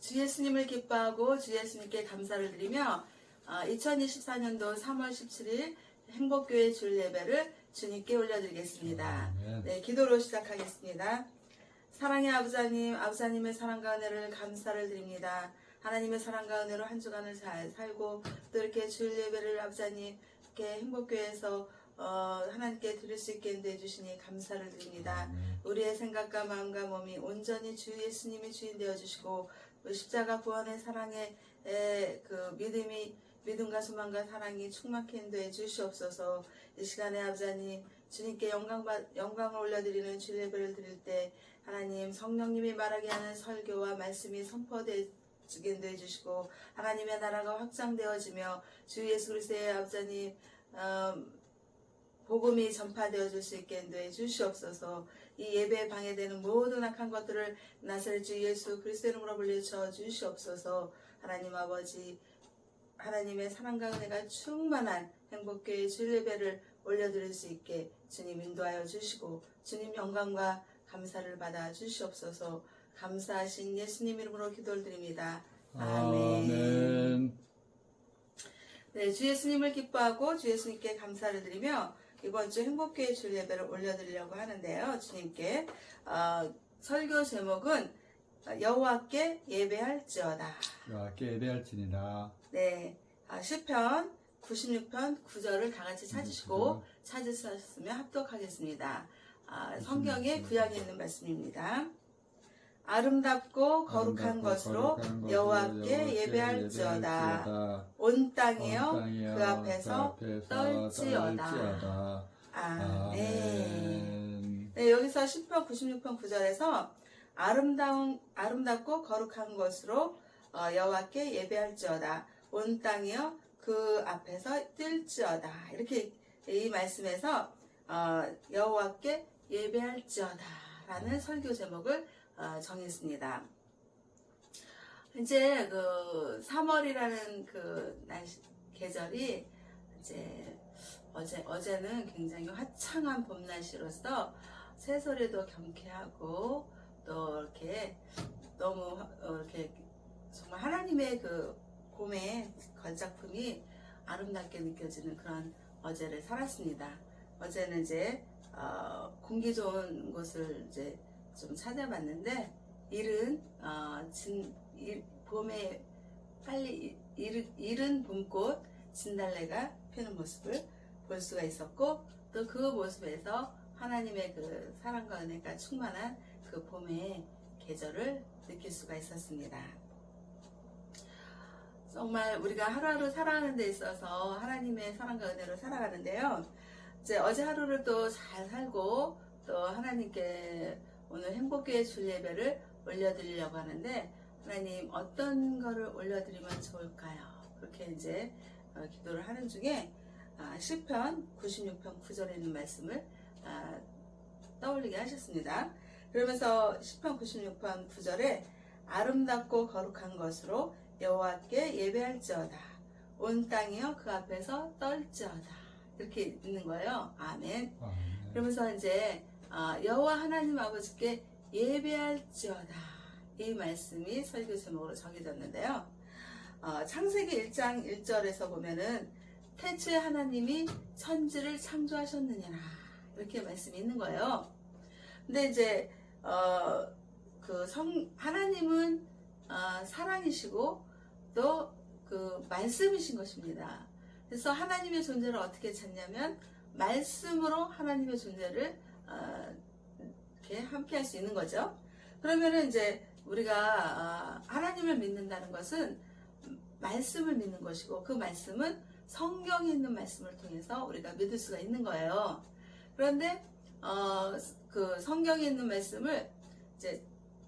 주 예수님을 기뻐하고 주 예수님께 감사를 드리며 2024년도 3월 17일 행복교회 주일 예배를 주님께 올려드리겠습니다. 네, 기도로 시작하겠습니다. 사랑의 아버지님, 아버지님의 사랑과 은혜를 감사를 드립니다. 하나님의 사랑과 은혜로 한 주간을 잘 살고 또 이렇게 주일 예배를 아버지님 이렇게 행복교회에서 하나님께 드릴 수 있게 인도해 주시니 감사를 드립니다. 우리의 생각과 마음과 몸이 온전히 주 예수님이 주인 되어 주시고 십자가 구원의 사랑의 그 믿음과 소망과 사랑이 충만케 인도해 주시옵소서. 이 시간에 아버지님 주님께 영광을 올려드리는 주일 예배를 드릴 때 하나님 성령님이 말하게 하는 설교와 말씀이 선포되게 인도해 주시고 하나님의 나라가 확장되어지며 주 예수 그리스도의 아버지님 복음이 전파되어질 수 있게 인도해 주시옵소서. 이 예배에 방해되는 모든 악한 것들을 나사렛 주 예수 그리스도의 이름으로 물리쳐 주시옵소서. 하나님 아버지 하나님의 사랑과 은혜가 충만한 행복교회 주일 예배를 올려드릴 수 있게 주님 인도하여 주시고 주님 영광과 감사를 받아 주시옵소서. 감사하신 예수님 이름으로 기도를 드립니다. 아멘. 네, 주 예수님을 기뻐하고 주 예수님께 감사를 드리며 이번 주 행복교회 주일 예배를 올려드리려고 하는데요. 주님께 설교 제목은 여호와께 예배할지어다. 여호와께 예배할지니라. 네, 시편 96편 9절을 다 같이 찾으시고 찾으셨으면 합독하겠습니다. 성경의 구약에 있는 말씀입니다. 아름답고 거룩한 것으로 여호와께 예배할지어다. 온 땅이여 그 앞에서 떨지어다. 아멘. 네, 여기서 시편 96편 9절에서 아름답고 거룩한 것으로 여호와께 예배할지어다. 온 땅이여 그 앞에서 뜰지어다. 이렇게 이 말씀에서 여호와께 예배할지어다라는 설교 제목을 정했습니다. 이제 그 3월이라는 그 계절이 이제 어제는 굉장히 화창한 봄 날씨로서 새소리도 경쾌하고 또 이렇게 너무 이렇게 정말 하나님의 그 봄의 걸작품이 아름답게 느껴지는 그런 어제를 살았습니다. 어제는 이제 공기 좋은 곳을 이제 좀 찾아봤는데 봄에 빨리 이른 봄꽃 진달래가 피는 모습을 볼 수가 있었고 또 그 모습에서 하나님의 그 사랑과 은혜가 충만한 그 봄의 계절을 느낄 수가 있었습니다. 정말 우리가 하루하루 살아가는 데 있어서 하나님의 사랑과 은혜로 살아가는데요. 이제 어제 하루를 또 잘 살고 또 하나님께 오늘 행복교회 주일 예배를 올려드리려고 하는데 하나님 어떤 거를 올려드리면 좋을까요? 그렇게 이제 기도를 하는 중에 시편 96편 9절에 있는 말씀을 떠올리게 하셨습니다. 그러면서 시편 96편 9절에 아름답고 거룩한 것으로 여호와께 예배할지어다. 온 땅이여 그 앞에서 떨지어다. 이렇게 있는 거예요. 아멘. 그러면서 이제 여호와 하나님 아버지께 예배할지어다. 이 말씀이 설교 제목으로 정해졌는데요. 창세기 1장 1절에서 보면은 태초에 하나님이 천지를 창조하셨느냐라 이렇게 말씀이 있는 거예요. 근데 이제 하나님은 사랑이시고 또 그 말씀이신 것입니다. 그래서 하나님의 존재를 어떻게 찾냐면 말씀으로 하나님의 존재를 이렇게 함께 할 수 있는 거죠. 그러면은 이제 우리가 하나님을 믿는다는 것은 말씀을 믿는 것이고 그 말씀은 성경에 있는 말씀을 통해서 우리가 믿을 수가 있는 거예요. 그런데 그 성경에 있는 말씀을 이제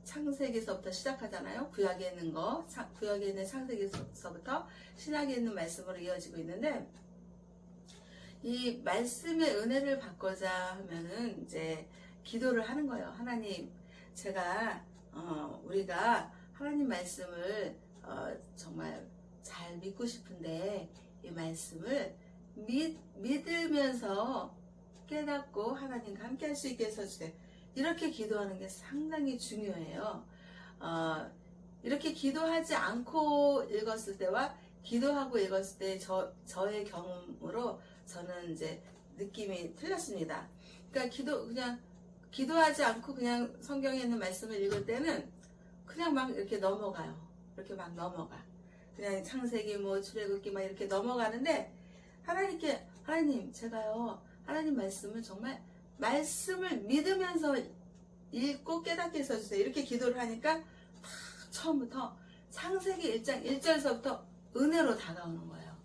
창세기에서부터 시작하잖아요. 구약에 있는 거, 구약에 있는 창세기에서부터 신약에 있는 말씀으로 이어지고 있는데 이 말씀의 은혜를 받고자 하면은 이제 기도를 하는 거예요. 하나님, 제가 우리가 하나님 말씀을 정말 잘 믿고 싶은데 이 말씀을 믿으면서 깨닫고 하나님과 함께 할 수 있게 해주세요. 이렇게 기도하는 게 상당히 중요해요. 이렇게 기도하지 않고 읽었을 때와 기도하고 읽었을 때 저의 경험으로 저는 이제 느낌이 틀렸습니다. 그러니까 그냥 기도하지 않고 그냥 성경에 있는 말씀을 읽을 때는 그냥 막 이렇게 넘어가요. 이렇게 막 넘어가. 그냥 창세기 뭐 출애굽기 막 이렇게 넘어가는데 하나님 제가요 하나님 말씀을 정말 말씀을 믿으면서 읽고 깨닫게 해주세요. 이렇게 기도를 하니까 처음부터 창세기 1장 1절서부터 은혜로 다가오는 거예요.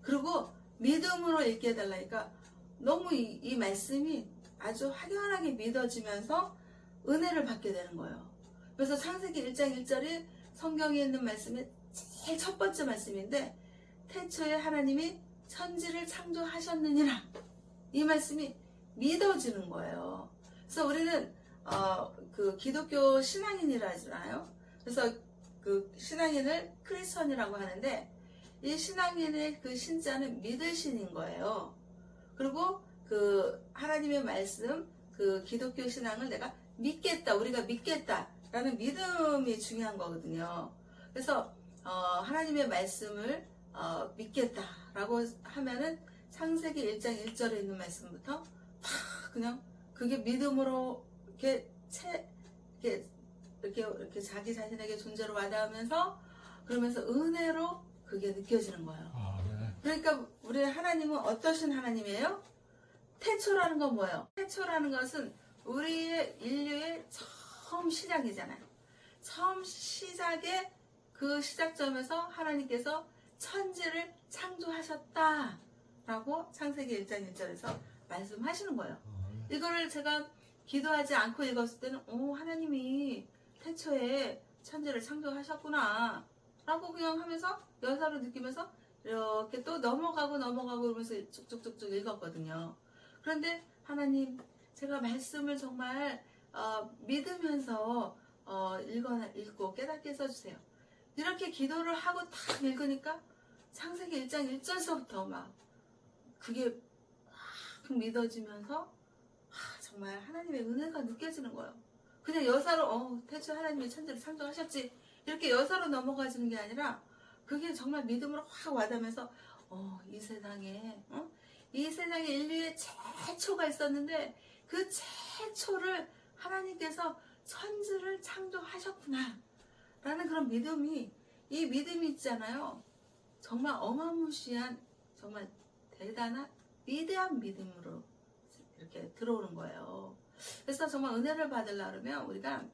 그리고 믿음으로 읽게 해달라니까 너무 이 말씀이 아주 확연하게 믿어지면서 은혜를 받게 되는 거예요. 그래서 창세기 1장 1절이 성경에 있는 말씀이 제일 첫 번째 말씀인데 태초에 하나님이 천지를 창조하셨느니라 이 말씀이 믿어지는 거예요. 그래서 우리는 그 기독교 신앙인이라 하잖아요. 그래서 그 신앙인을 크리스천이라고 하는데 이 신앙인의 그 신자는 믿을 신인 거예요. 그리고 그 하나님의 말씀, 그 기독교 신앙을 내가 믿겠다, 우리가 믿겠다라는 믿음이 중요한 거거든요. 그래서 하나님의 말씀을 믿겠다라고 하면은 창세기 1장 1절에 있는 말씀부터 다 그냥 그게 믿음으로 이렇게 자기 자신에게 존재로 와닿으면서 그러면서 은혜로 그게 느껴지는 거예요. 네. 그러니까 우리 하나님은 어떠신 하나님이에요? 태초라는 건 뭐예요? 태초라는 것은 우리의 인류의 처음 시작이잖아요. 처음 시작의 그 시작점에서 하나님께서 천지를 창조하셨다라고 창세기 1장 1절에서 말씀하시는 거예요. 이거를 제가 기도하지 않고 읽었을 때는 하나님이 태초에 천지를 창조하셨구나 라고 그냥 하면서 여사로 느끼면서 이렇게 또 넘어가고 그러면서 쭉쭉쭉쭉 읽었거든요. 그런데 하나님 제가 말씀을 정말 믿으면서 읽고 깨닫게 해주세요. 이렇게 기도를 하고 딱 읽으니까 창세기 1장 1절서부터 막 그게 막 믿어지면서 정말 하나님의 은혜가 느껴지는 거예요. 그냥 여사로 태초에 하나님이 천지를 창조하셨지 이렇게 여사로 넘어가지는 게 아니라 그게 정말 믿음으로 확 와닿으면서 이 세상에 인류의 최초가 있었는데 그 최초를 하나님께서 천지를 창조하셨구나 라는 그런 믿음이 이 믿음이 있잖아요. 정말 어마무시한 정말 대단한 위대한 믿음으로 이렇게 들어오는 거예요. 그래서 정말 은혜를 받으려면 우리가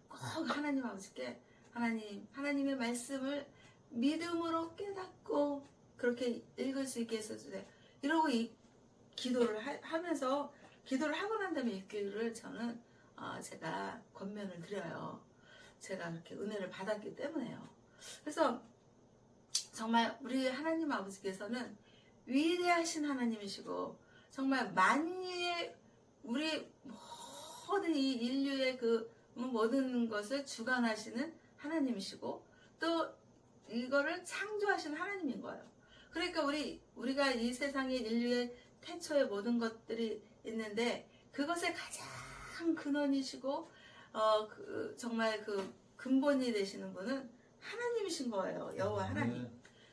꼭 하나님 아버지께 하나님의 말씀을 믿음으로 깨닫고 그렇게 읽을 수 있게 해주세요. 이러고 기도를 하면서 기도를 하고 난 다음에 읽기를 저는 제가 권면을 드려요. 제가 그렇게 은혜를 받았기 때문에요. 그래서 정말 우리 하나님 아버지께서는 위대하신 하나님이시고 정말 만유의 우리 모든 이 인류의 그 모든 것을 주관하시는 하나님이시고 또 이거를 창조하신 하나님인 거예요. 그러니까 우리가 이 세상의 인류의 태초의 모든 것들이 있는데 그것의 가장 근원이시고 정말 그 근본이 되시는 분은 하나님이신 거예요. 여호와 하나님.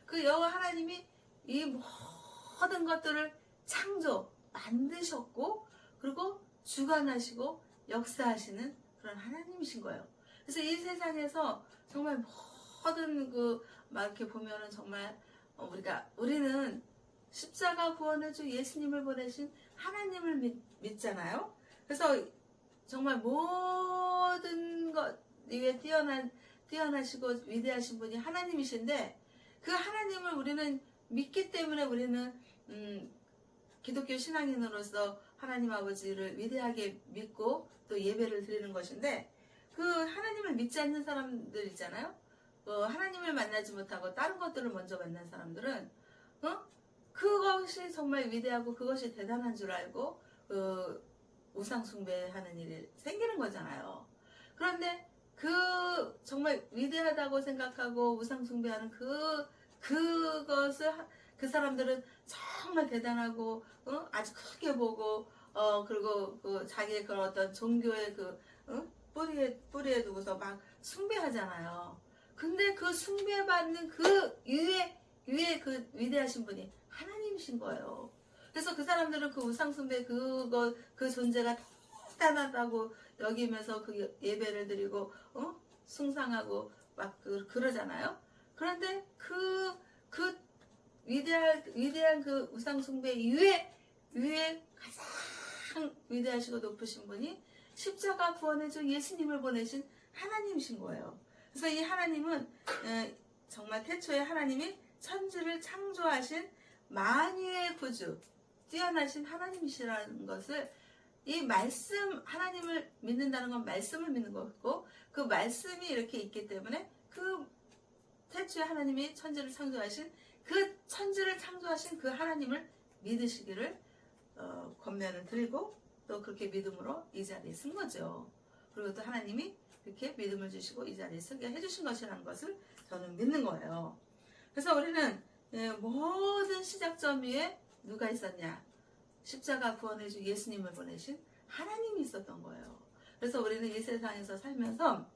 그 여호와 하나님이 이 모든 것들을 만드셨고 그리고 주관하시고 역사하시는 그런 하나님이신 거예요. 그래서 이 세상에서 정말 모든 막 이렇게 보면은 정말 우리는 십자가 구원의 주 예수님을 보내신 하나님을 믿잖아요. 그래서 정말 모든 것 위에 뛰어나시고 위대하신 분이 하나님이신데 그 하나님을 우리는 믿기 때문에 우리는 기독교 신앙인으로서 하나님 아버지를 위대하게 믿고 또 예배를 드리는 것인데 그 하나님을 믿지 않는 사람들 있잖아요. 하나님을 만나지 못하고 다른 것들을 먼저 만난 사람들은 그것이 정말 위대하고 그것이 대단한 줄 알고 우상 숭배하는 일이 생기는 거잖아요. 그런데 정말 위대하다고 생각하고 우상 숭배하는 그것을 그 사람들은 정말 대단하고 아주 크게 보고 그리고 자기의 그런 어떤 종교의 뿌리에 두고서 막 숭배하잖아요. 근데 그 숭배받는 그 위에 그 위대하신 분이 하나님이신 거예요. 그래서 그 사람들은 그 우상숭배 그 존재가 대단하다고 여기면서 그 예배를 드리고 숭상하고 막 그러잖아요. 그런데 그 위대한 그 우상숭배 위에 가장 위대하시고 높으신 분이 십자가 구원해준 예수님을 보내신 하나님이신 거예요. 그래서 이 하나님은 정말 태초에 하나님이 천지를 창조하신 만유의 구주, 뛰어나신 하나님이시라는 것을 이 말씀, 하나님을 믿는다는 건 말씀을 믿는 거고, 그 말씀이 이렇게 있기 때문에 그 태초에 하나님이 천지를 창조하신 그 하나님을 믿으시기를 권면을 드리고, 또 그렇게 믿음으로 이 자리에 쓴 거죠. 그리고 또 하나님이 이렇게 믿음을 주시고 이 자리에 서게 해주신 것이라는 것을 저는 믿는 거예요. 그래서 우리는 모든 시작점 위에 누가 있었냐? 십자가 구원해준 예수님을 보내신 하나님이 있었던 거예요. 그래서 우리는 이 세상에서 살면서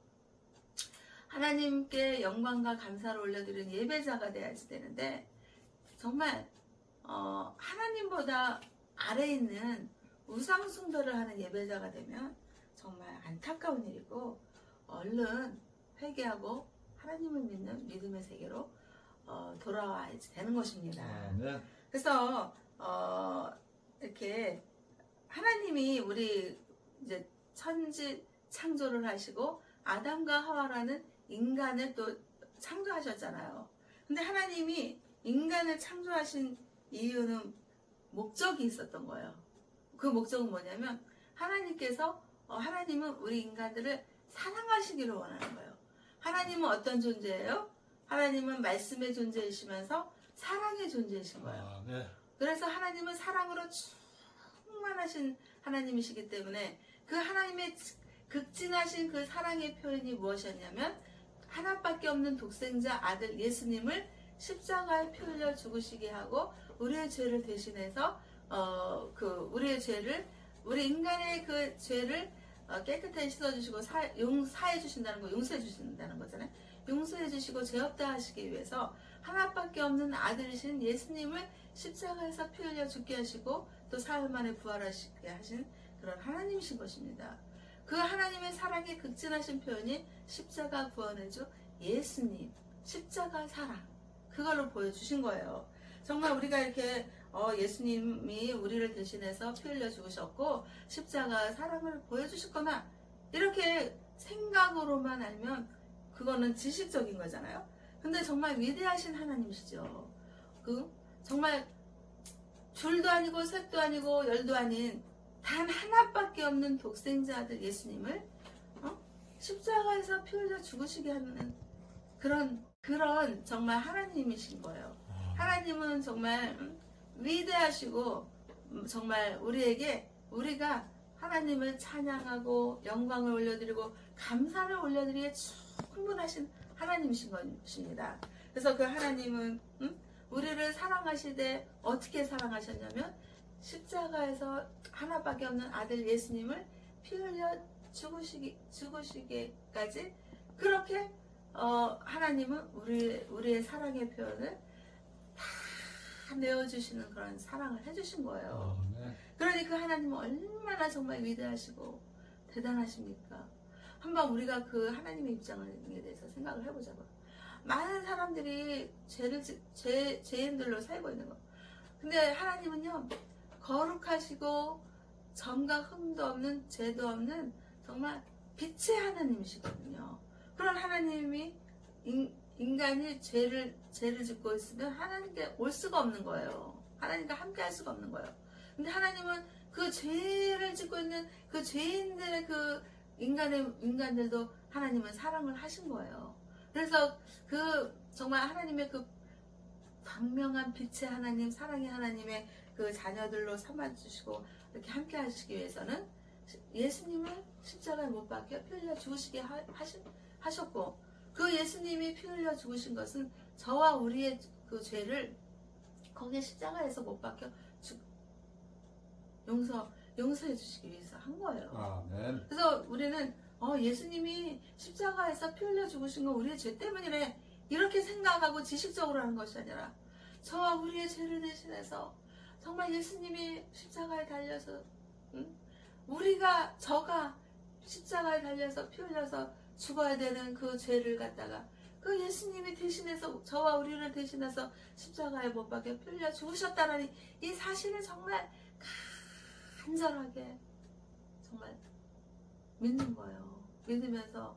하나님께 영광과 감사를 올려드리는 예배자가 돼야지 되는데, 정말 하나님보다 아래에 있는 우상숭배를 하는 예배자가 되면 정말 안타까운 일이고, 얼른 회개하고 하나님을 믿는 믿음의 세계로 돌아와야 되는 것입니다. 네. 그래서 이렇게 하나님이 우리 이제 천지 창조를 하시고 아담과 하와라는 인간을 또 창조하셨잖아요. 근데 하나님이 인간을 창조하신 이유는 목적이 있었던 거예요. 그 목적은 뭐냐면 하나님은 우리 인간들을 사랑하시기를 원하는 거예요. 하나님은 어떤 존재예요? 하나님은 말씀의 존재이시면서 사랑의 존재이신 거예요. 네. 그래서 하나님은 사랑으로 충만하신 하나님이시기 때문에 그 하나님의 극진하신 그 사랑의 표현이 무엇이었냐면, 하나밖에 없는 독생자 아들 예수님을 십자가에 피 흘려 죽으시게 하고 우리의 죄를 대신해서 우리 인간의 그 죄를 깨끗하게 씻어주시고 용서해 주신다는 거잖아요. 용서해 주시고 죄 없다 하시기 위해서 하나밖에 없는 아들이신 예수님을 십자가에서 피 흘려 죽게 하시고 또 사흘 만에 부활하시게 하신 그런 하나님이신 것입니다. 그 하나님의 사랑의 극진하신 표현이 십자가 구원해주 예수님, 십자가 사랑, 그걸로 보여주신 거예요. 정말 우리가 이렇게 예수님이 우리를 대신해서 피 흘려 죽으셨고 십자가 사랑을 보여주셨거나 이렇게 생각으로만 알면 그거는 지식적인 거잖아요. 근데 정말 위대하신 하나님이시죠. 정말 둘도 아니고 셋도 아니고 열도 아닌 단 하나밖에 없는 독생자 아들 예수님을 십자가에서 피 흘려 죽으시게 하는 그런 정말 하나님이신 거예요. 하나님은 정말 위대하시고 정말 우리가 하나님을 찬양하고 영광을 올려드리고 감사를 올려드리기에 충분하신 하나님이신 것입니다. 그래서 그 하나님은 우리를 사랑하시되 어떻게 사랑하셨냐면 십자가에서 하나밖에 없는 아들 예수님을 피 흘려 죽으시기까지 그렇게 하나님은 우리의 사랑의 표현을 다 내어주시는 그런 사랑을 해주신 거예요. 네. 그러니 그 하나님은 얼마나 정말 위대하시고 대단하십니까? 한번 우리가 그 하나님의 입장에 대해서 생각을 해보자고요. 많은 사람들이 죄인들로 살고 있는 거. 근데 하나님은요, 거룩하시고 점과 흠도 없는 죄도 없는 정말 빛의 하나님이시거든요. 그런 하나님이 인간이 죄를 짓고 있으면 하나님께 올 수가 없는 거예요. 하나님과 함께 할 수가 없는 거예요. 근데 하나님은 그 죄를 짓고 있는 그 죄인들의 그 인간들도 하나님은 사랑을 하신 거예요. 그래서 정말 하나님의 그 광명한 빛의 하나님, 사랑의 하나님의 그 자녀들로 삼아주시고 이렇게 함께 하시기 위해서는 예수님을 십자가에 못 박혀 피 흘려 죽으시게 하셨고, 그 예수님이 피 흘려 죽으신 것은 저와 우리의 그 죄를 거기에 십자가에서 못 박혀 용서해 주시기 위해서 한 거예요. 아멘. 그래서 우리는 예수님이 십자가에서 피 흘려 죽으신 건 우리의 죄 때문이래. 이렇게 생각하고 지식적으로 하는 것이 아니라 저와 우리의 죄를 대신해서 정말 예수님이 십자가에 달려서 저가 십자가에 달려서 피 흘려서 죽어야 되는 그 죄를 갖다가 그 예수님이 대신해서 저와 우리를 대신해서 십자가에 못 박혀 피 흘려 죽으셨다는 이 사실을 정말 간절하게 정말 믿는 거예요. 믿으면서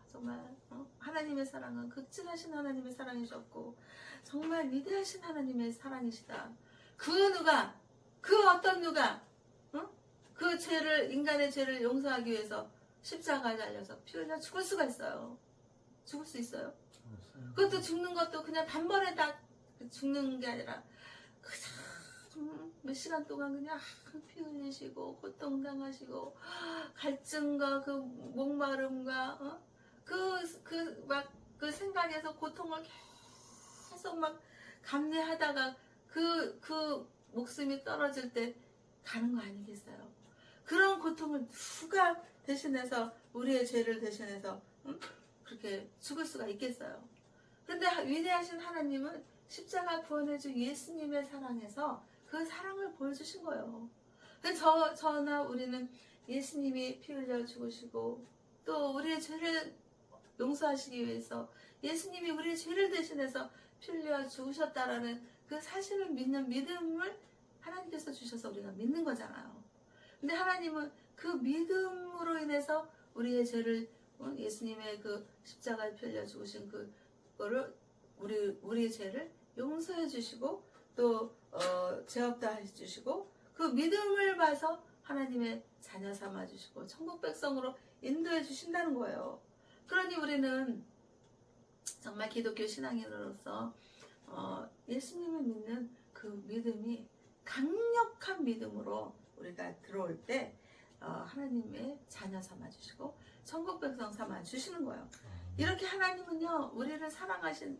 정말 하나님의 사랑은 극진하신 하나님의 사랑이셨고 정말 위대하신 하나님의 사랑이시다. 그 어떤 누가 그 죄를 인간의 죄를 용서하기 위해서 십자가에 달려서 피 흘려 죽을 수가 있어요. 죽을 수 있어요. 그것도 죽는 것도 그냥 단번에 다 죽는 게 아니라 그냥 몇 시간 동안 그냥 피 흘리시고 고통당하시고 갈증과 그 목마름과 그 생각에서 고통을 계속 막 감내하다가 그 목숨이 떨어질 때 가는 거 아니겠어요? 그런 고통을 누가 대신해서 우리의 죄를 대신해서 그렇게 죽을 수가 있겠어요? 근데 위대하신 하나님은 십자가 구원해준 예수님의 사랑에서 그 사랑을 보여주신 거예요. 저나 우리는 예수님이 피 흘려 죽으시고 또 우리의 죄를 용서하시기 위해서 예수님이 우리의 죄를 대신해서 피 흘려 죽으셨다라는 그 사실을 믿는 믿음을 하나님께서 주셔서 우리가 믿는 거잖아요. 근데 하나님은 그 믿음으로 인해서 우리의 죄를 예수님의 그 십자가에 피 흘려 죽으신 그거를 우리의 죄를 용서해 주시고 또 죄 없다 해주시고 그 믿음을 봐서 하나님의 자녀 삼아 주시고 천국 백성으로 인도해 주신다는 거예요. 그러니 우리는 정말 기독교 신앙인으로서 예수님을 믿는 그 믿음이 강력한 믿음으로 우리가 들어올 때 하나님의 자녀 삼아 주시고 천국 백성 삼아 주시는 거예요. 이렇게 하나님은요 우리를 사랑하시는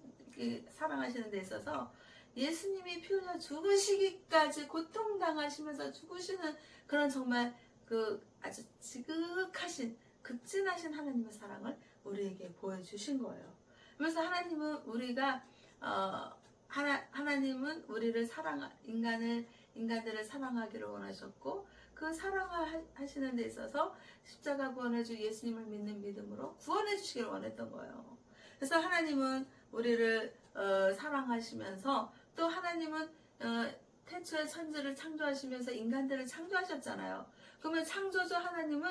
데 있어서 예수님이 피 흘려 죽으시기까지 고통당하시면서 죽으시는 그런 정말 그 아주 지극하신 극진하신 하나님의 사랑을 우리에게 보여주신 거예요. 그래서 하나님은 하나님은 우리를 인간들을 사랑하기를 원하셨고 그 사랑하시는 데 있어서 십자가 구원해주 예수님을 믿는 믿음으로 구원해 주시기를 원했던 거예요. 그래서 하나님은 우리를 사랑하시면서 또 하나님은 태초에 천지를 창조하시면서 인간들을 창조하셨잖아요. 그러면 창조주 하나님은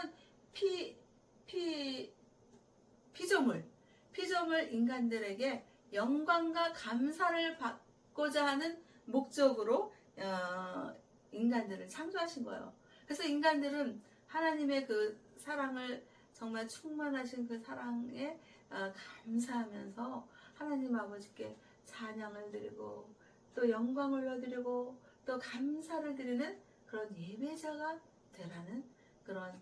피조물 인간들에게 영광과 감사를 받고자 하는 목적으로 인간들을 창조하신 거예요. 그래서 인간들은 하나님의 그 사랑을 정말 충만하신 그 사랑에 감사하면서 하나님 아버지께 찬양을 드리고 또 영광을 올려드리고 또 감사를 드리는 그런 예배자가 되라는 그런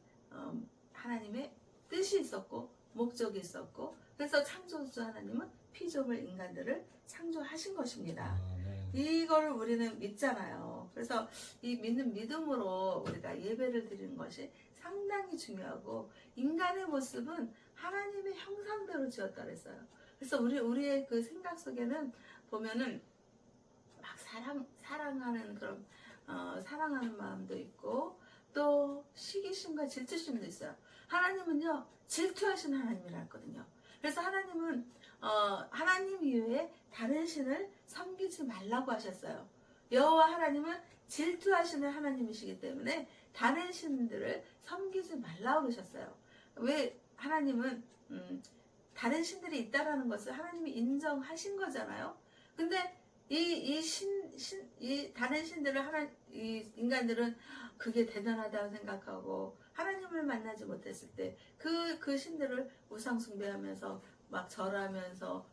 하나님의 뜻이 있었고 목적이 있었고 그래서 창조주 하나님은 피조물 인간들을 창조하신 것입니다. 이거를 우리는 믿잖아요. 그래서 이 믿는 믿음으로 우리가 예배를 드리는 것이 상당히 중요하고 인간의 모습은 하나님의 형상대로 지었다 그랬어요. 그래서 우리의 그 생각 속에는 보면은 막 사랑하는 그런 사랑하는 마음도 있고 또 시기심과 질투심도 있어요. 하나님은요 질투하신 하나님이라 했거든요. 그래서 하나님은 하나님 이외에 다른 신을 섬기지 말라고 하셨어요. 여호와 하나님은 질투하시는 하나님이시기 때문에 다른 신들을 섬기지 말라고 그러셨어요. 왜 하나님은 다른 신들이 있다라는 것을 하나님이 인정하신 거잖아요. 근데 이 다른 신들을 이 인간들은 그게 대단하다고 생각하고 하나님을 만나지 못했을 때 그 신들을 우상 숭배하면서 막 절하면서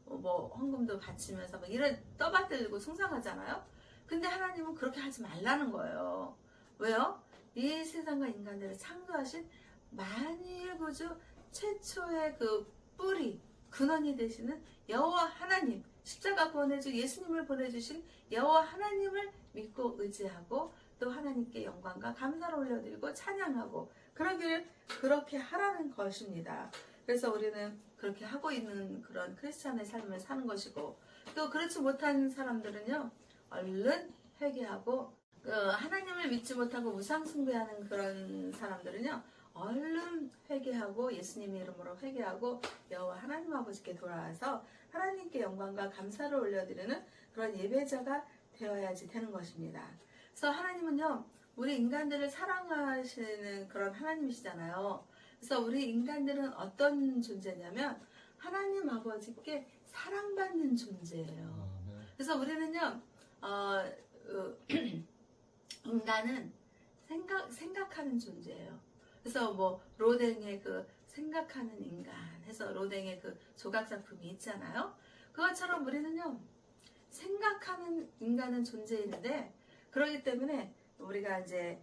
헌금도 바치면서 막 이런 떠받들고 숭상하잖아요. 근데 하나님은 그렇게 하지 말라는 거예요. 왜요? 이 세상과 인간들을 창조하신 만일구주 최초의 그 뿌리 근원이 되시는 여호와 하나님 십자가 구원해주 예수님을 보내주신 여호와 하나님을 믿고 의지하고 또 하나님께 영광과 감사를 올려드리고 찬양하고 그렇게 하라는 것입니다. 그래서 우리는 그렇게 하고 있는 그런 크리스찬의 삶을 사는 것이고, 또 그렇지 못한 사람들은요, 얼른 회개하고, 하나님을 믿지 못하고 우상숭배하는 그런 사람들은요, 얼른 회개하고 예수님의 이름으로 회개하고 여호와 하나님 아버지께 돌아와서 하나님께 영광과 감사를 올려드리는 그런 예배자가 되어야지 되는 것입니다. 그래서 하나님은요, 우리 인간들을 사랑하시는 그런 하나님이시잖아요. 그래서 우리 인간들은 어떤 존재냐면 하나님 아버지께 사랑받는 존재예요. 그래서 우리는요, 인간은 생각하는 존재예요. 그래서 뭐 로댕의 그 생각하는 인간 해서 로댕의 그 조각 작품이 있잖아요. 그것처럼 우리는요, 생각하는 인간은 존재인데, 그렇기 때문에 우리가 이제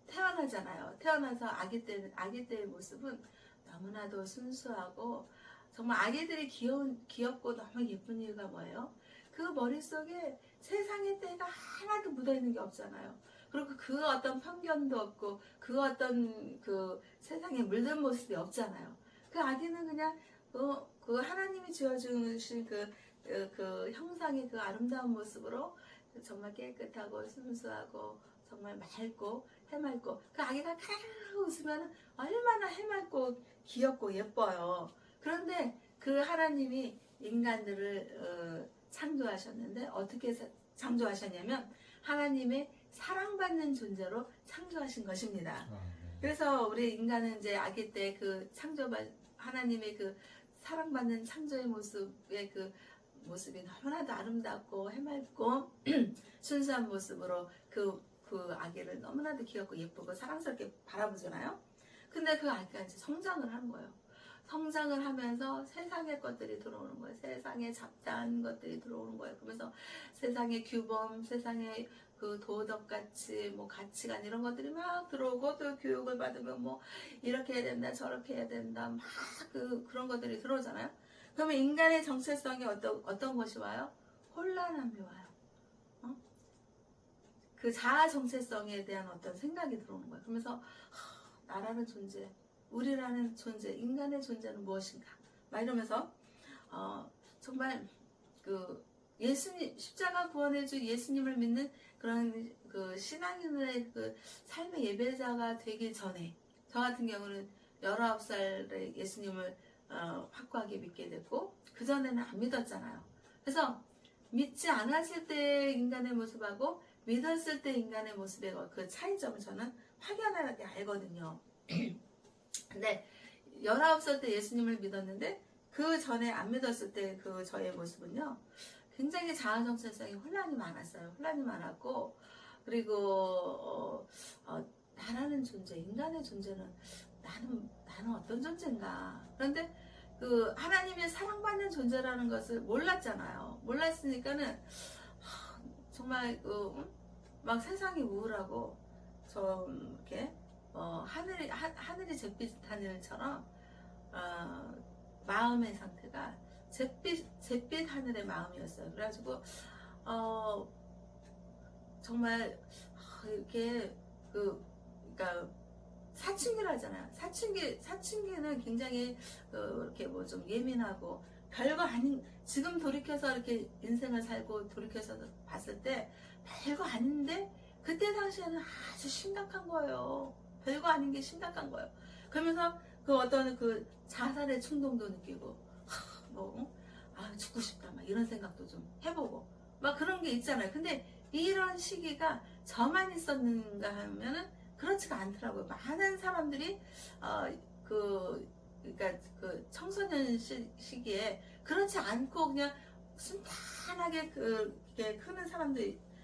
태어나잖아요. 태어나서 아기 때의 모습은 너무나도 순수하고, 정말 아기들이 귀엽고 너무 예쁜 이유가 뭐예요? 그 머릿속에 세상의 때가 하나도 묻어있는 게 없잖아요. 그리고 그 어떤 편견도 없고, 그 어떤 그 세상에 물든 모습이 없잖아요. 그 아기는 그냥 그 하나님이 지어주신 그 형상의 그 아름다운 모습으로 정말 깨끗하고 순수하고 정말 맑고 해맑고, 그 아기가 카르르 웃으면 얼마나 해맑고 귀엽고 예뻐요. 그런데 그 하나님이 인간들을 창조하셨는데 어떻게 창조하셨냐면 하나님의 사랑받는 존재로 창조하신 것입니다. 그래서 우리 인간은 이제 아기 때 그 하나님의 그 사랑받는 창조의 모습이 너무나도 아름답고 해맑고 순수한 모습으로 그 아기를 너무나도 귀엽고 예쁘고 사랑스럽게 바라보잖아요. 근데 그 아기가 이제 성장을 하는 거예요. 성장을 하면서 세상의 것들이 들어오는 거예요. 세상에 잡다한 것들이 들어오는 거예요. 그러면서 세상의 규범, 세상의 그 도덕가치, 뭐 가치관 이런 것들이 막 들어오고, 또 교육을 받으면 뭐 이렇게 해야 된다, 저렇게 해야 된다, 막 그런 것들이 들어오잖아요. 그러면 인간의 정체성이 어떤 것이 와요? 혼란함이 와요. 그 자아 정체성에 대한 어떤 생각이 들어오는 거예요. 그러면서 나라는 존재, 우리라는 존재, 인간의 존재는 무엇인가? 막 이러면서 정말 그 예수님 십자가 구원해주 예수님을 믿는 그런 그 신앙인의 그 삶의 예배자가 되기 전에, 저 같은 경우는 19살에 예수님을 확고하게 믿게 됐고, 그 전에는 안 믿었잖아요. 그래서 믿지 않았을 때 인간의 모습하고 믿었을 때 인간의 모습의 그 차이점을 저는 확연하게 알거든요. 근데 19살 때 예수님을 믿었는데 그 전에 안 믿었을 때 그 저의 모습은요, 굉장히 자아 정체성이 혼란이 많았어요. 혼란이 많았고, 그리고 나라는 존재, 인간의 존재는 나는 어떤 존재인가. 그런데 그 하나님의 사랑받는 존재라는 것을 몰랐잖아요. 몰랐으니까는 정말 막 세상이 우울하고 좀 이렇게 하늘이 잿빛 하늘처럼 마음의 상태가 잿빛 하늘의 마음이었어요. 그래가지고 정말 이렇게 그러니까 사춘기를 하잖아요. 사춘기는 굉장히 이렇게 뭐 좀 예민하고 별거 아닌, 지금 돌이켜서 이렇게 인생을 살고 돌이켜서 봤을 때 별거 아닌데 그때 당시에는 아주 심각한 거예요. 별거 아닌 게 심각한 거예요. 그러면서 그 어떤 그 자살의 충동도 느끼고, 죽고 싶다, 막 이런 생각도 좀 해보고, 막 그런 게 있잖아요. 근데 이런 시기가 저만 있었는가 하면은 그렇지가 않더라고요. 많은 사람들이 그러니까 그 청소년 시기에 그렇지 않고 그냥 순탄하게 그렇게 크는 사람도,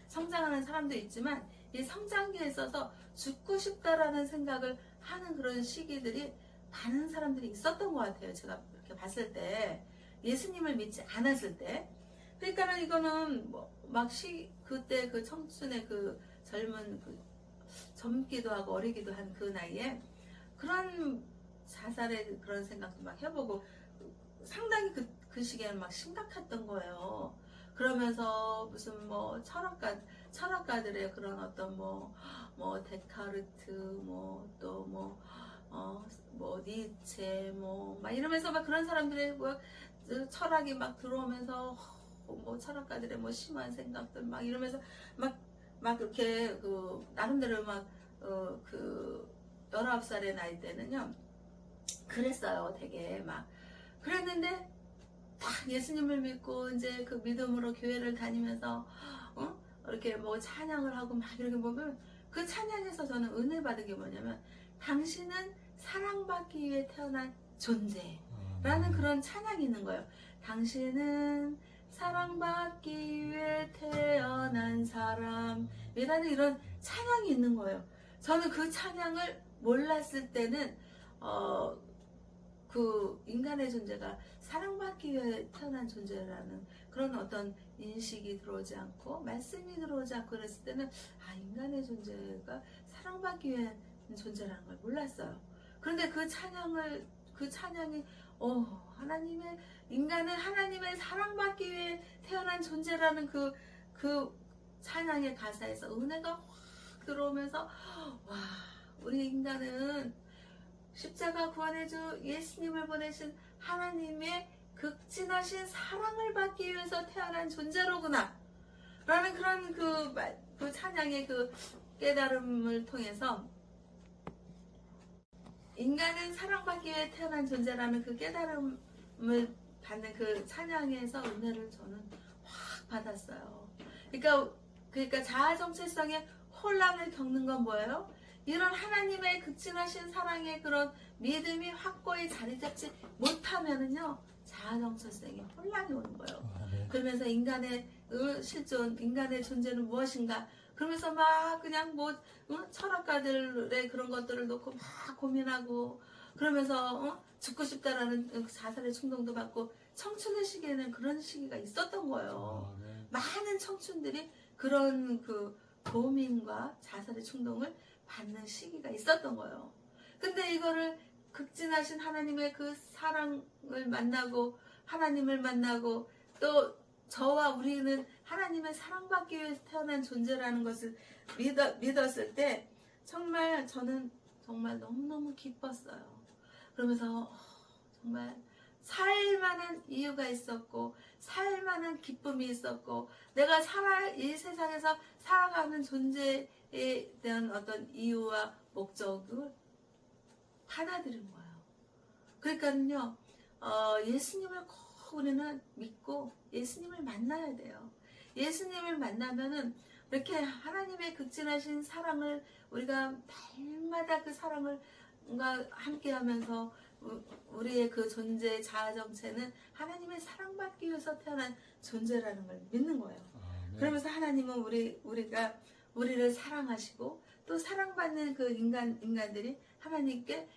성장하는 사람도 있지만, 이 성장기에 있어서 죽고 싶다라는 생각을 하는 그런 시기들이 많은 사람들이 있었던 것 같아요. 제가 이렇게 봤을 때, 예수님을 믿지 않았을 때. 그러니까는 이거는 그때 그 청춘의 그 젊은 젊기도 하고 어리기도 한 그 나이에 그런 자살의 그런 생각도 막 해보고, 상당히 그 시기에는 막 심각했던 거예요. 그러면서 무슨 뭐 철학가들의 그런 어떤 뭐 데카르트, 뭐 또 뭐 니체, 뭐 막 이러면서 막 그런 사람들의 뭐 철학이 막 들어오면서 뭐 철학가들의 뭐 심한 생각들 막 이러면서 막 그렇게 그 나름대로 그 19살의 나이 때는요 그랬어요. 되게 막 그랬는데 딱 예수님을 믿고 이제 그 믿음으로 교회를 다니면서 이렇게 뭐 찬양을 하고 막 이렇게 보면 그 찬양에서 저는 은혜 받은 게 뭐냐면 당신은 사랑받기 위해 태어난 존재라는 그런 찬양이 있는 거예요. 당신은 사랑받기 위해 태어난 사람이라는 이런 찬양이 있는 거예요. 저는 그 찬양을 몰랐을 때는 그 인간의 존재가 사랑받기 위해 태어난 존재라는 그런 어떤 인식이 들어오지 않고 말씀이 들어오지 않고 그랬을 때는 인간의 존재가 사랑받기 위한 존재라는 걸 몰랐어요. 그런데 그 찬양이 인간은 하나님의 사랑받기 위해 태어난 존재라는 그 찬양의 가사에서 은혜가 확 들어오면서 와, 우리 인간은 십자가 구원의 주 예수님을 보내신 하나님의 극진하신 사랑을 받기 위해서 태어난 존재로구나 라는 그런 그 찬양의 그 깨달음을 통해서 인간은 사랑받기 위해 태어난 존재라는 그 깨달음을 받는 그 찬양에서 은혜를 저는 확 받았어요. 그러니까 자아 정체성의 혼란을 겪는 건 뭐예요? 이런 하나님의 극진하신 사랑의 그런 믿음이 확고히 자리 잡지 못하면은요 자아 정체성의 혼란이 오는 거예요. 그러면서 인간의 실존, 인간의 존재는 무엇인가? 그러면서 막 그냥 철학가들의 그런 것들을 놓고 막 고민하고 그러면서 죽고 싶다라는 자살의 충동도 받고 청춘의 시기에는 그런 시기가 있었던 거예요. 많은 청춘들이 그런 그 고민과 자살의 충동을 받는 시기가 있었던 거예요. 근데 이거를 극진하신 하나님의 그 사랑을 만나고 하나님을 만나고 또 저와 우리는 하나님의 사랑받기 위해서 태어난 존재라는 것을 믿었을 때 저는 정말 너무너무 기뻤어요. 그러면서 정말 살만한 이유가 있었고 살만한 기쁨이 있었고 내가 이 세상에서 살아가는 존재에 대한 어떤 이유와 목적을 받아들인 거예요. 그러니까요 예수님을 꼭 우리는 믿고 예수님을 만나야 돼요. 예수님을 만나면은 이렇게 하나님의 극진하신 사랑을 우리가 날마다 그 사랑을 함께하면서 우리의 그 존재 자아 정체는 하나님의 사랑받기 위해서 태어난 존재라는 걸 믿는 거예요. 그러면서 하나님은 우리를 사랑하시고 또 사랑받는 그 인간들이 하나님께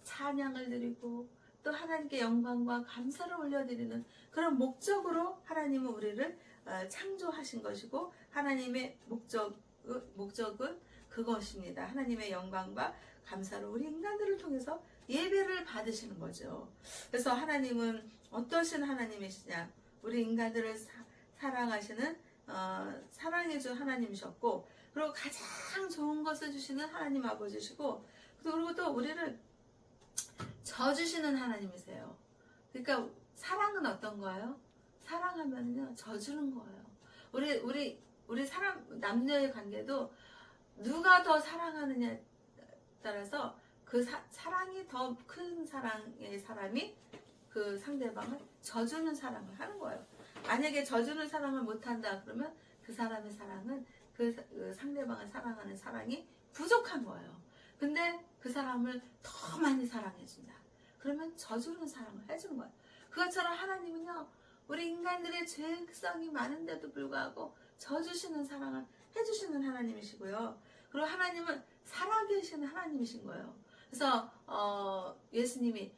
찬양을 드리고 또 하나님께 영광과 감사를 올려드리는 그런 목적으로 하나님은 우리를 창조하신 것이고 하나님의 목적은 그것입니다. 하나님의 영광과 감사를 우리 인간들을 통해서 예배를 받으시는 거죠. 그래서 하나님은 어떠신 하나님이시냐? 우리 인간들을 사랑하시는 사랑의 주 하나님이셨고 그리고 가장 좋은 것을 주시는 하나님 아버지시고 그리고 또 우리를 져주시는 하나님이세요. 그러니까 사랑은 어떤 거예요? 사랑하면요 져주는 거예요. 우리 사람 남녀의 관계도 누가 더 사랑하느냐에 따라서 그 사랑이 더 큰 사랑의 사람이 그 상대방을 져주는 사랑을 하는 거예요. 만약에 져주는 사랑을 못한다 그러면 그 사람의 사랑은 그 상대방을 사랑하는 사랑이 부족한 거예요. 근데 그 사람을 더 많이 사랑해준다. 그러면 져주는 사랑을 해주는 거예요. 그것처럼 하나님은요, 우리 인간들의 죄성이 많은데도 불구하고 져주시는 사랑을 해주시는 하나님이시고요. 그리고 하나님은 살아계신 하나님이신 거예요. 그래서 예수님이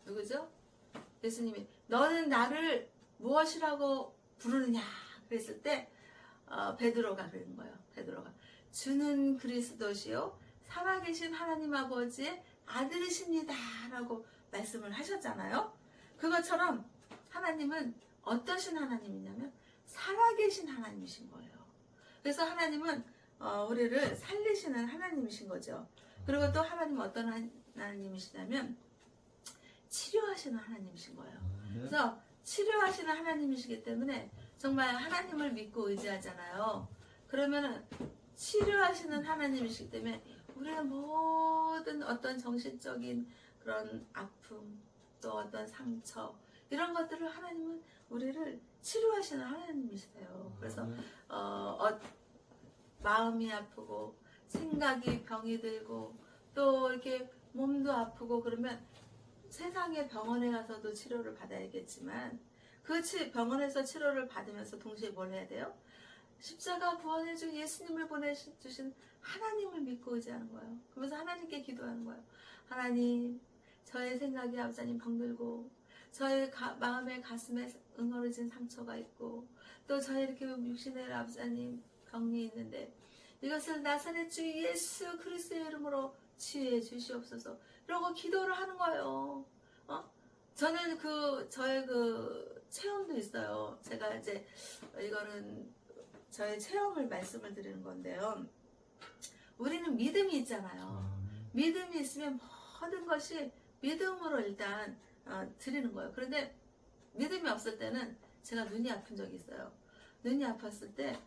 누구죠? 예수님이 너는 나를 무엇이라고 부르느냐 그랬을 때 베드로가 그런 거예요. 베드로가 주는 그리스도시요 살아계신 하나님 아버지의 아들이십니다 라고 말씀을 하셨잖아요. 그것처럼 하나님은 어떠신 하나님이냐면 살아계신 하나님이신 거예요. 그래서 하나님은 우리를 살리시는 하나님이신 거죠. 그리고 또 하나님은 어떤 하나님이시냐면 치료하시는 하나님이신 거예요. 그래서 치료하시는 하나님이시기 때문에 정말 하나님을 믿고 의지하잖아요. 그러면은 치료하시는 하나님이시기 때문에 우리의 모든 어떤 정신적인 그런 아픔, 또 어떤 상처, 이런 것들을 하나님은 우리를 치료하시는 하나님이세요. 그래서 마음이 아프고 생각이 병이 들고 또 이렇게 몸도 아프고 그러면 세상의 병원에 가서도 치료를 받아야겠지만 그 병원에서 치료를 받으면서 동시에 뭘 해야 돼요? 십자가 구원해준 예수님을 보내주신 하나님을 믿고 의지하는 거예요. 그러면서 하나님께 기도하는 거예요. 하나님, 저의 생각이 아버지님 병들고 저의 마음의 가슴에 응어리진 상처가 있고 또 저의 이렇게 육신의 아버지님 병이 있는데 이것을 나사렛 주 예수 그리스도의 이름으로 치유해 주시옵소서. 이러고 기도를 하는 거예요. 저는 저의 체험도 있어요. 제가 이제 이거는 저의 체험을 말씀을 드리는 건데요. 우리는 믿음이 있잖아요. 믿음이 있으면 모든 것이 믿음으로 일단 드리는 거예요. 그런데 믿음이 없을 때는 제가 눈이 아픈 적이 있어요. 눈이 아팠을 때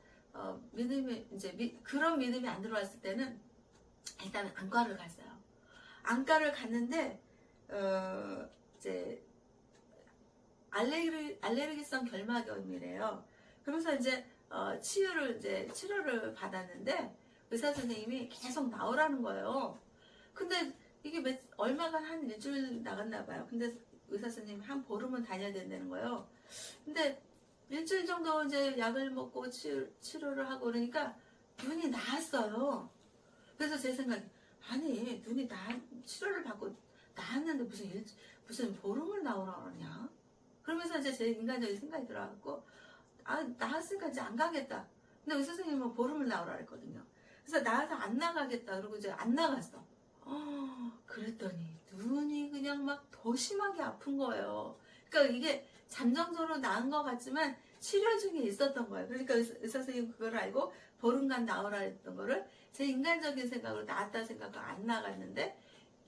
믿음이 이제 그런 믿음이 안 들어왔을 때는 일단 안과를 갔어요. 안과를 갔는데 이제 알레르기성 결막염이래요. 그러면서 이제 치료를 받았는데 의사 선생님이 계속 나오라는 거예요. 근데 이게 얼마간 한 일주일 나갔나 봐요. 근데 의사 선생님이 한 보름은 다녀야 된다는 거예요. 근데 일주일 정도 이제 약을 먹고 치료를 하고 그러니까 눈이 나았어요. 그래서 제 생각에 아니 눈이 치료를 받고 나았는데 무슨 보름을 나오라 그러냐. 그러면서 이제 제 인간적인 생각이 들어갖고 나았으니까 이제 안 가겠다. 근데 의사 선생님은 보름을 나오라 그랬거든요. 그래서 나와서 안 나가겠다. 그러고 이제 안 나갔어. 그랬더니 눈이 그냥 막 더 심하게 아픈 거예요. 그러니까 이게 잠정적으로 나은 것 같지만 치료 중에 있었던 거예요. 그러니까 의사 선생님 그걸 알고 보름간 나오라 했던 거를 제 인간적인 생각으로 나았다 생각하고 안 나갔는데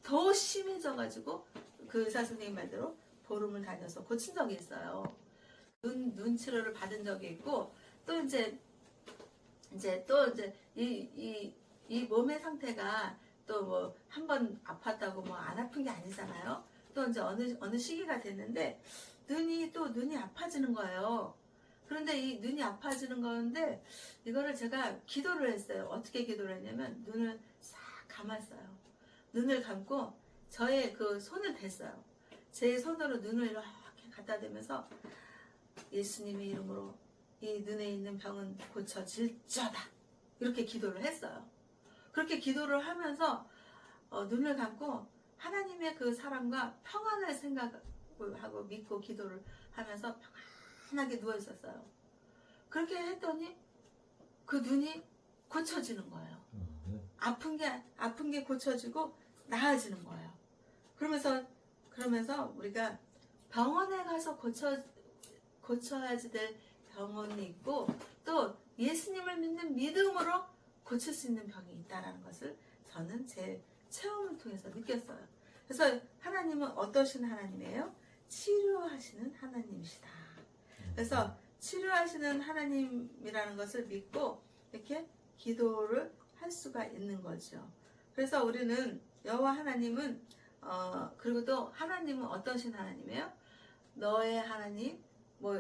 더 심해져가지고 그 의사 선생님 말대로 보름을 다녀서 고친 적이 있어요. 눈 치료를 받은 적이 있고 또 이제 이 몸의 상태가 또 뭐 한 번 아팠다고 뭐 안 아픈 게 아니잖아요. 또 이제 어느 시기가 됐는데 눈이 아파지는 거예요. 그런데 이 눈이 아파지는 건데 이거를 제가 기도를 했어요. 어떻게 기도를 했냐면 눈을 싹 감았어요. 눈을 감고 저의 그 손을 댔어요. 제 손으로 눈을 이렇게 갖다 대면서 예수님의 이름으로 이 눈에 있는 병은 고쳐질지어다. 이렇게 기도를 했어요. 그렇게 기도를 하면서 눈을 감고 하나님의 그 사랑과 평안을 생각하고 믿고 기도를 하면서 편하게 누워 있었어요. 그렇게 했더니 그 눈이 고쳐지는 거예요. 아픈 게 고쳐지고 나아지는 거예요. 그러면서 우리가 병원에 가서 고쳐야지 될 병원이 있고 또 예수님을 믿는 믿음으로 고칠 수 있는 병이 있다는 것을 저는 제 체험을 통해서 느꼈어요. 그래서 하나님은 어떠신 하나님이에요? 치료하시는 하나님이시다. 그래서 치료하시는 하나님이라는 것을 믿고 이렇게 기도를 할 수가 있는 거죠. 그래서 우리는 여호와 하나님은 그리고 또 하나님은 어떠신 하나님이에요? 너의 하나님, 뭐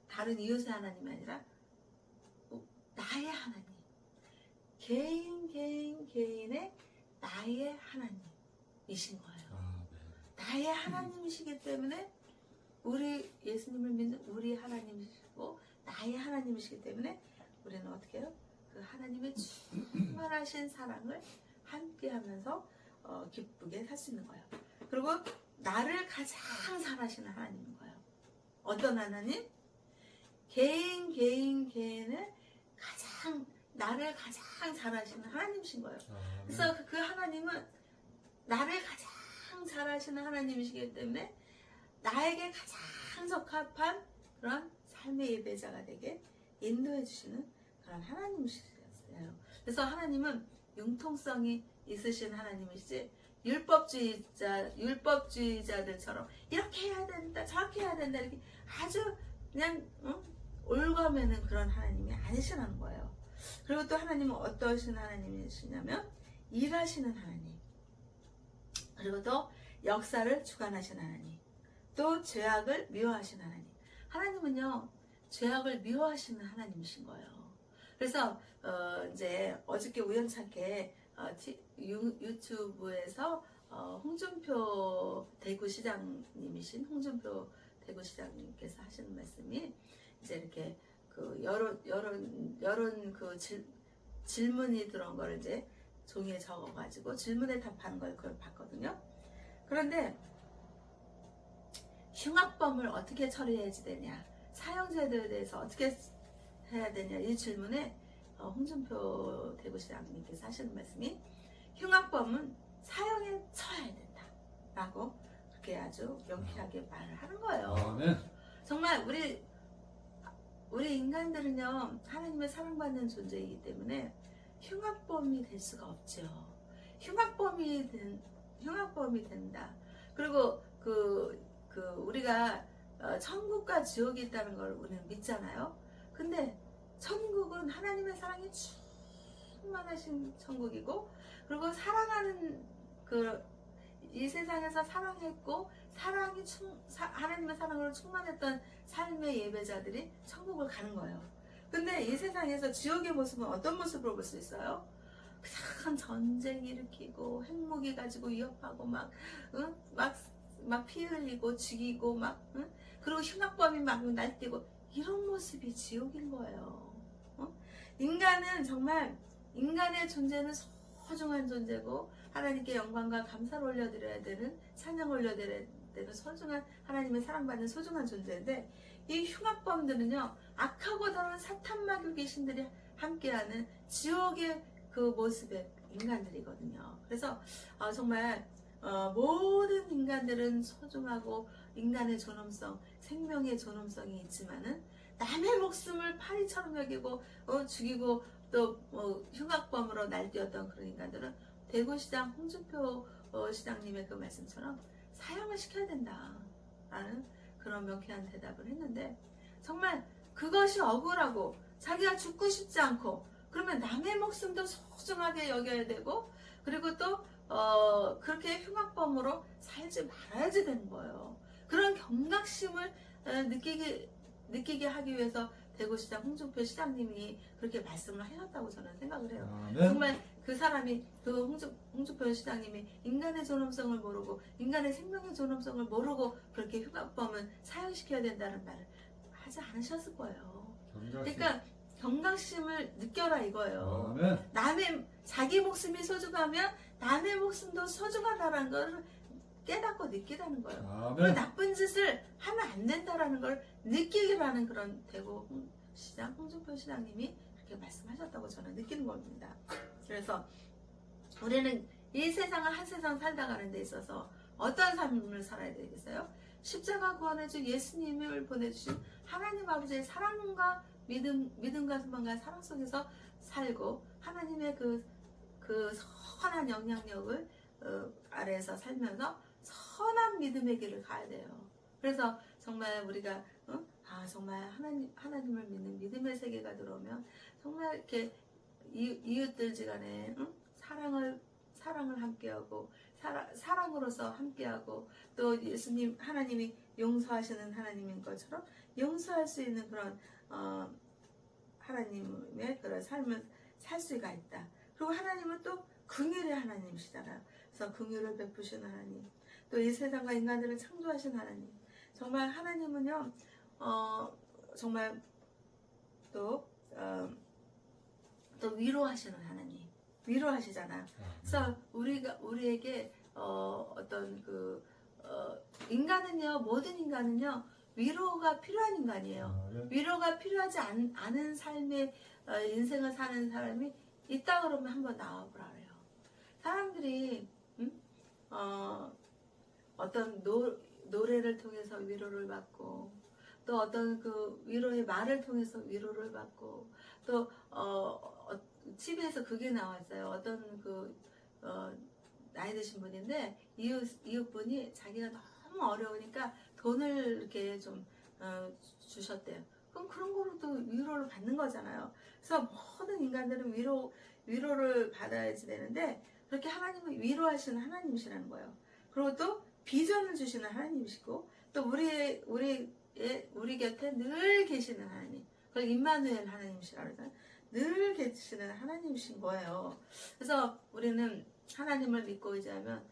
다른 이웃의 하나님이 아니라 나의 하나님, 개인의 나의 하나님이신 거예요. 나의 하나님이시기 때문에 우리 예수님을 믿는 우리 하나님이시고 나의 하나님이시기 때문에 우리는 어떻게 해요? 그 하나님의 충만하신 사랑을 함께하면서 기쁘게 살 수 있는 거예요. 그리고 나를 가장 사랑하시는 하나님인 거예요. 어떤 하나님? 개인을 나를 가장 잘하시는 하나님이신 거예요. 그래서 그 하나님은 나를 가장 잘하시는 하나님이시기 때문에 나에게 가장 적합한 그런 삶의 예배자가 되게 인도해 주시는 그런 하나님이셨어요. 그래서 하나님은 융통성이 있으신 하나님이시지 율법주의자들처럼 이렇게 해야 된다, 저렇게 해야 된다 이렇게 아주 그냥 올가매는 그런 하나님이 아니시라는 거예요. 그리고 또 하나님은 어떠신 하나님이시냐면 일하시는 하나님, 그리고 또 역사를 주관하시는 하나님, 또 죄악을 미워하시는 하나님. 하나님은요 죄악을 미워하시는 하나님이신 거예요. 그래서 이제 어저께 우연찮게 유튜브에서 홍준표 대구시장님이신 홍준표 대구시장님께서 하시는 말씀이 이제 이렇게 그 여론 그 질문이 들어온 거를 이제 종이에 적어가지고 질문에 답하는 걸 그걸 봤거든요. 그런데 흉악범을 어떻게 처리해야 되냐, 사형제도에 대해서 어떻게 해야 되냐 이 질문에 홍준표 대구시장님께서 하시는 말씀이 흉악범은 사형에 처해야 된다 라고 그렇게 아주 명쾌하게 말을 하는 거예요. 정말 우리 인간들은요 하나님의 사랑받는 존재이기 때문에 흉악범이 될 수가 없죠. 흉악범이 된다. 그리고 우리가 천국과 지옥이 있다는 걸 우리는 믿잖아요. 근데 천국은 하나님의 사랑이 충만하신 천국이고, 그리고 사랑하는 이 세상에서 사랑했고 하나님의 사랑으로 충만했던 삶의 예배자들이 천국을 가는 거예요. 근데 이 세상에서 지옥의 모습은 어떤 모습으로 볼 수 있어요? 그냥 전쟁 일으키고 핵무기 가지고 위협하고 막 피 흘리고 죽이고 그리고 흉악범이 막 날뛰고 이런 모습이 지옥인 거예요. 인간은 정말 인간의 존재는 소중한 존재고 하나님께 영광과 감사를 올려드려야 되는, 찬양을 올려드려야 되는 소중한, 하나님의 사랑받는 소중한 존재인데, 이 흉악범들은요 악하고 더러운 사탄 마귀 귀신들이 함께하는 지옥의 그 모습의 인간들이거든요. 그래서 정말 모든 인간들은 소중하고 인간의 존엄성, 생명의 존엄성이 있지만은 남의 목숨을 파리처럼 여기고 죽이고 또 흉악범으로 날뛰었던 그런 인간들은 대구시장 홍준표 시장님의 그 말씀처럼 사형을 시켜야 된다라는 그런 명쾌한 대답을 했는데, 정말 그것이 억울하고 자기가 죽고 싶지 않고 그러면 남의 목숨도 소중하게 여겨야 되고, 그리고 또 그렇게 흉악범으로 살지 말아야지 되는 거예요. 그런 경각심을 느끼게 하기 위해서 대구시장 홍준표 시장님이 그렇게 말씀을 하셨다고 저는 생각을 해요. 정말 그 사람이 홍준표 시장님이 인간의 존엄성을 모르고 인간의 생명의 존엄성을 모르고 그렇게 흉악범은 사형시켜야 된다는 말을 하지 않으셨을 거예요. 그러니까 경각심을 느껴라 이거예요. 자기 목숨이 소중하면 남의 목숨도 소중하다는 걸 깨닫고 느끼라는 거예요. 그 나쁜 짓을 하면 안 된다라는 걸 느끼라는 그런 대구시장 홍준표 시장님이 그렇게 말씀하셨다고 저는 느끼는 겁니다. 그래서 우리는 이 세상을 한 세상 살다 가는 데 있어서 어떤 삶을 살아야 되겠어요? 십자가 구원해준 예수님을 보내주신 하나님 아버지의 사랑과 믿음과 소망과 사랑 속에서 살고 하나님의 그 선한 영향력을 아래에서 살면서 선한 믿음의 길을 가야 돼요. 그래서 정말 우리가 정말 하나님을 믿는 믿음의 세계가 들어오면 정말 이렇게 이웃들지간에 사랑을 함께하고 사랑으로서 함께하고 또 예수님 하나님이 용서하시는 하나님인 것처럼 용서할 수 있는 그런 하나님의 그런 삶을 살 수가 있다. 그리고 하나님은 또 긍휼의 하나님이시잖아요. 그래서 긍휼을 베푸시는 하나님, 또 이 세상과 인간들을 창조하신 하나님, 정말 하나님은요 정말 또 위로하시는 하나님, 위로하시잖아요. 그래서 우리에게 어떤 인간은요, 모든 인간은요 위로가 필요한 인간이에요. 위로가 필요하지 않은 삶의 인생을 사는 사람이 있다 그러면 한번 나와보라 그래요. 사람들이 어떤 노래를 통해서 위로를 받고 또 어떤 그 위로의 말을 통해서 위로를 받고 또 TV에서 그게 나왔어요. 어떤 나이 드신 분인데 이웃분이 자기가 너무 어려우니까 돈을 이렇게 좀 주셨대요. 그럼 그런 거로 또 위로를 받는 거잖아요. 그래서 모든 인간들은 위로를 받아야지 되는데 그렇게 하나님은 위로하시는 하나님이시라는 거예요. 그리고 또 비전을 주시는 하나님이시고 또 우리 곁에 늘 계시는 하나님. 그걸 임마누엘 하나님이시라고 그러잖아요. 늘 계시는 하나님이신 거예요. 그래서 우리는 하나님을 믿고 의지하면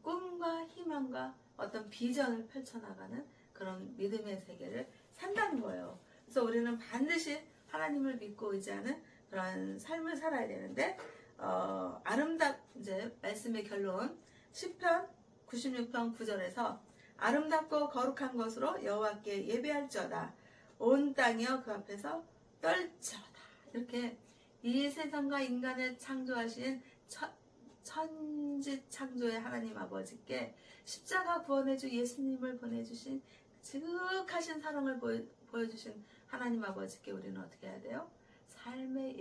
꿈과 희망과 어떤 비전을 펼쳐나가는 그런 믿음의 세계를 산다는 거예요. 그래서 우리는 반드시 하나님을 믿고 의지하는 그런 삶을 살아야 되는데 이제 말씀의 결론 10편 96편 9절에서 아름답고 거룩한 것으로 여호와께 예배할지어다. 온 땅이여 그 앞에서 떨지어다. 이렇게 이 세상과 인간을 창조하신 천지 창조의 하나님 아버지께 십자가 구원의 주 예수님을 보내주신 지극하신 사랑을 보여주신 하나님 아버지께 우리는 어떻게 해야 돼요? 삶의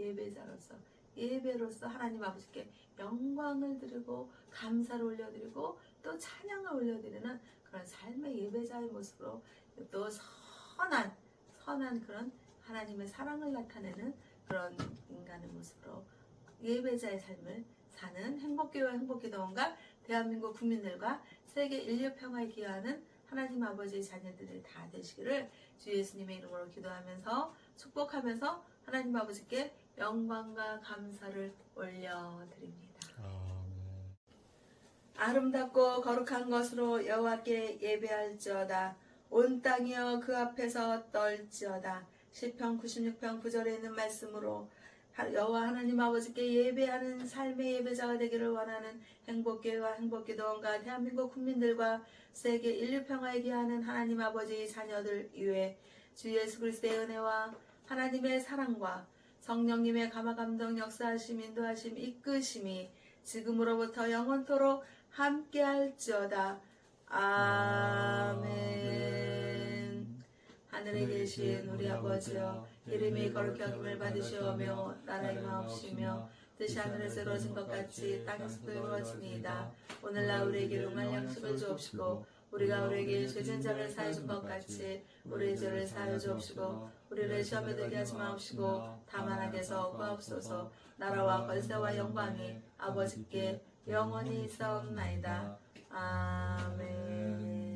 예배로서 하나님 아버지께 영광을 드리고 감사를 올려드리고 또 찬양을 올려드리는 그런 삶의 예배자의 모습으로 또 선한 그런 하나님의 사랑을 나타내는 그런 인간의 모습으로 예배자의 삶을 사는 행복교회와 행복기도원과 대한민국 국민들과 세계 인류 평화에 기여하는 하나님 아버지의 자녀들이 다 되시기를 주 예수님의 이름으로 기도하면서 축복하면서 하나님 아버지께 영광과 감사를 올려드립니다. 아름답고 거룩한 것으로 여호와께 예배할지어다. 온 땅이여 그 앞에서 떨지어다. 시편 96편 9절에 있는 말씀으로 여호와 하나님 아버지께 예배하는 삶의 예배자가 되기를 원하는 행복교회와 행복기도원과 대한민국 국민들과 세계 인류 평화에 기여하는 하나님 아버지의 자녀들 위해 주 예수 그리스도의 은혜와 하나님의 사랑과 성령님의 감화감동 역사하심 인도하심 이끄심이 지금으로부터 영원토록 함께할지어다. 아멘. 하늘에 계신 우리 아버지여 이름이 거룩히 여김을 받으시오며 나라의 마옵시며 뜻이 하늘에서 이루어진 것 같이 땅에서도 이루어지니이다. 오늘날 우리에게 용할 양식을 주옵시고 우리가 우리에게 죄진 자를 사해 준 것 같이 우리의 죄를 사하여 주옵시고 우리를 시험에 들게 하지 마옵시고 다만 악에서 구하옵소서. 나라와 권세와 영광이 아버지께 영원히 있사옵나이다. 아멘.